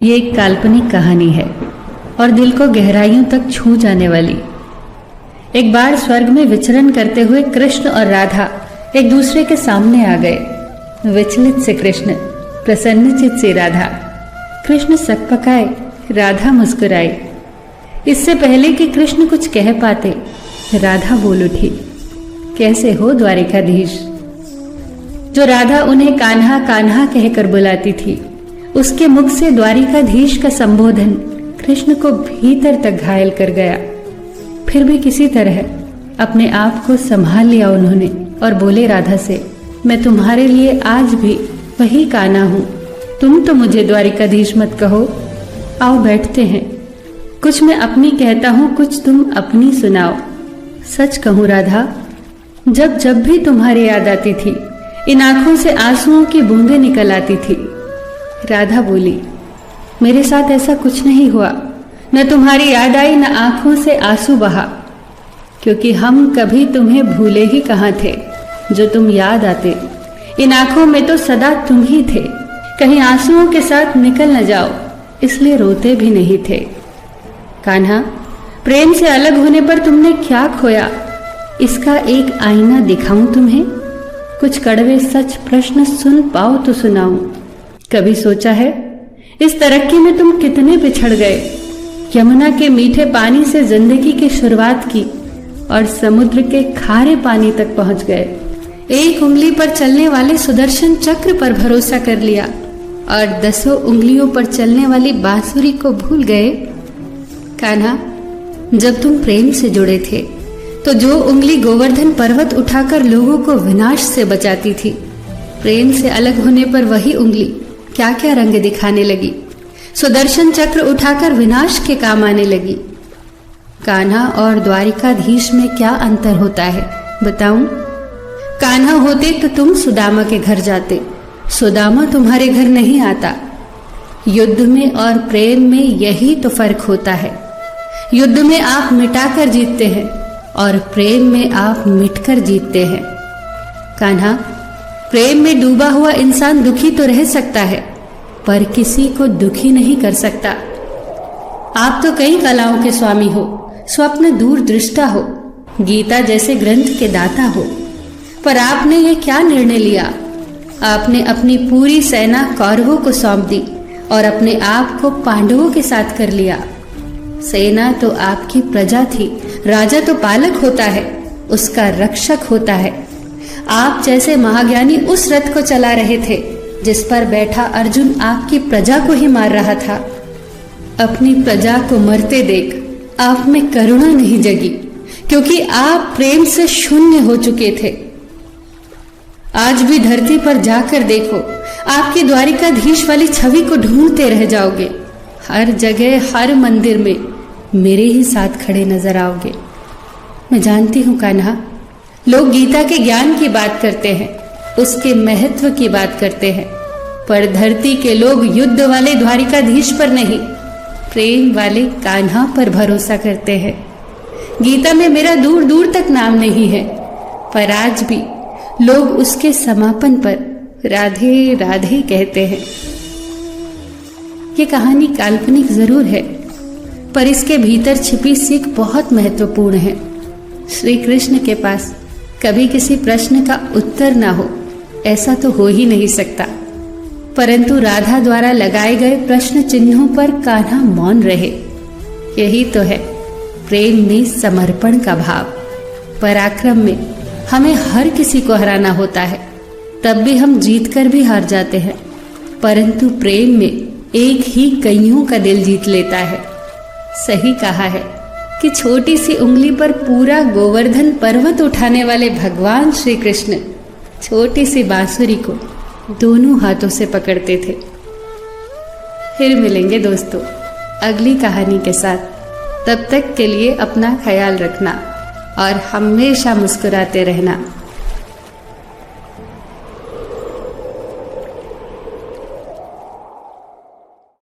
ये एक काल्पनिक कहानी है और दिल को गहराइयों तक छू जाने वाली। एक बार स्वर्ग में विचरण करते हुए कृष्ण और राधा एक दूसरे के सामने आ गए। विचलित से कृष्ण, प्रसन्नचित से राधा। कृष्ण सकपकाए, राधा मुस्कुराई। इससे पहले कि कृष्ण कुछ कह पाते, राधा बोल उठी, कैसे हो द्वारिकाधीश। जो राधा उन्हें कान्हा कान्हा कहकर बुलाती थी, उसके मुख से द्वारिकाधीश का संबोधन कृष्ण को भीतर तक घायल कर गया। फिर भी किसी तरह अपने आप को संभाल लिया उन्होंने और बोले राधा से, मैं तुम्हारे लिए आज भी वही कान्हा हूं। तुम तो मुझे द्वारिकाधीश मत कहो। आओ बैठते हैं। कुछ मैं अपनी कहता हूं, कुछ तुम अपनी सुनाओ। सच कहूं राधा, जब जब भी तुम्हारी याद आती थी, इन आंखों से आंसुओं की बूंदें निकल आती थी। राधा बोली, मेरे साथ ऐसा कुछ नहीं हुआ। न तुम्हारी याद आई, न आंखों से आंसू बहा, क्योंकि हम कभी तुम्हें भूले ही कहाँ थे। जो तुम याद आते, इन आंखों में तो सदा तुम ही थे। कहीं आंसुओं के साथ निकल न जाओ, इसलिए रोते भी नहीं थे। कान्हा, प्रेम से अलग होने पर तुमने क्या खोया, इसका एक आईना दिखाऊं तुम्हें। कुछ कड़वे सच प्रश्न सुन पाओ तो सुनाऊं। कभी सोचा है इस तरक्की में तुम कितने बिछड़ गए। यमुना के मीठे पानी से जिंदगी की शुरुआत की और समुद्र के खारे पानी तक पहुंच गए। एक उंगली पर चलने वाले सुदर्शन चक्र पर भरोसा कर लिया और 10 उंगलियों पर चलने वाली बांसुरी को भूल गए। कान्हा, जब तुम प्रेम से जुड़े थे तो जो उंगली गोवर्धन पर्वत उठाकर लोगों को विनाश से बचाती थी, प्रेम से अलग होने पर वही उंगली क्या क्या रंग दिखाने लगी। सुदर्शन चक्र उठाकर विनाश के काम आने लगी। कान्हा और द्वारिकाधीश में क्या अंतर होता है बताऊं? कान्हा होते तो तुम सुदामा के घर जाते, सुदामा तुम्हारे घर नहीं आता। युद्ध में और प्रेम में यही तो फर्क होता है। युद्ध में आप मिटाकर जीतते हैं और प्रेम में आप मिटकर जीतते हैं। कान्हा, प्रेम में डूबा हुआ इंसान दुखी तो रह सकता है, पर किसी को दुखी नहीं कर सकता। आप तो कई कलाओं के स्वामी हो, स्वप्न दूर दृष्टा हो, गीता जैसे ग्रंथ के दाता हो, पर आपने ये क्या निर्णय लिया? आपने अपनी पूरी सेना कौरवों को सौंप दी और अपने आप को पांडवों के साथ कर लिया। सेना तो आपकी प्रजा थी, राजा तो पालक होता है, उसका रक्षक होता है। आप जैसे महाज्ञानी उस रथ को चला रहे थे जिस पर बैठा अर्जुन आपकी प्रजा को ही मार रहा था। अपनी प्रजा को मरते देख आप में करुणा नहीं जगी, क्योंकि आप प्रेम से शून्य हो चुके थे। आज भी धरती पर जाकर देखो, आपकी द्वारिकाधीश वाली छवि को ढूंढते रह जाओगे। हर जगह, हर मंदिर में मेरे ही साथ खड़े नजर आओगे। मैं जानती हूं कान्हा, लोग गीता के ज्ञान की बात करते हैं, उसके महत्व की बात करते हैं, पर धरती के लोग युद्ध वाले द्वारिकाधीश पर नहीं, प्रेम वाले कान्हा पर भरोसा करते हैं। गीता में मेरा दूर दूर तक नाम नहीं है, पर आज भी लोग उसके समापन पर राधे राधे कहते हैं। ये कहानी काल्पनिक जरूर है, पर इसके भीतर छिपी सीख बहुत महत्वपूर्ण है। श्री कृष्ण के पास कभी किसी प्रश्न का उत्तर ना हो, ऐसा तो हो ही नहीं सकता, परंतु राधा द्वारा लगाए गए प्रश्न चिन्हों पर कान्हा मौन रहे। यही तो है प्रेम में समर्पण का भाव। पराक्रम में हमें हर किसी को हराना होता है, तब भी हम जीत कर भी हार जाते हैं, परंतु प्रेम में एक ही कईयों का दिल जीत लेता है। सही कहा है कि छोटी सी उंगली पर पूरा गोवर्धन पर्वत उठाने वाले भगवान श्री कृष्ण छोटी सी बांसुरी को दोनों हाथों से पकड़ते थे। फिर मिलेंगे दोस्तों अगली कहानी के साथ। तब तक के लिए अपना ख्याल रखना और हमेशा मुस्कुराते रहना।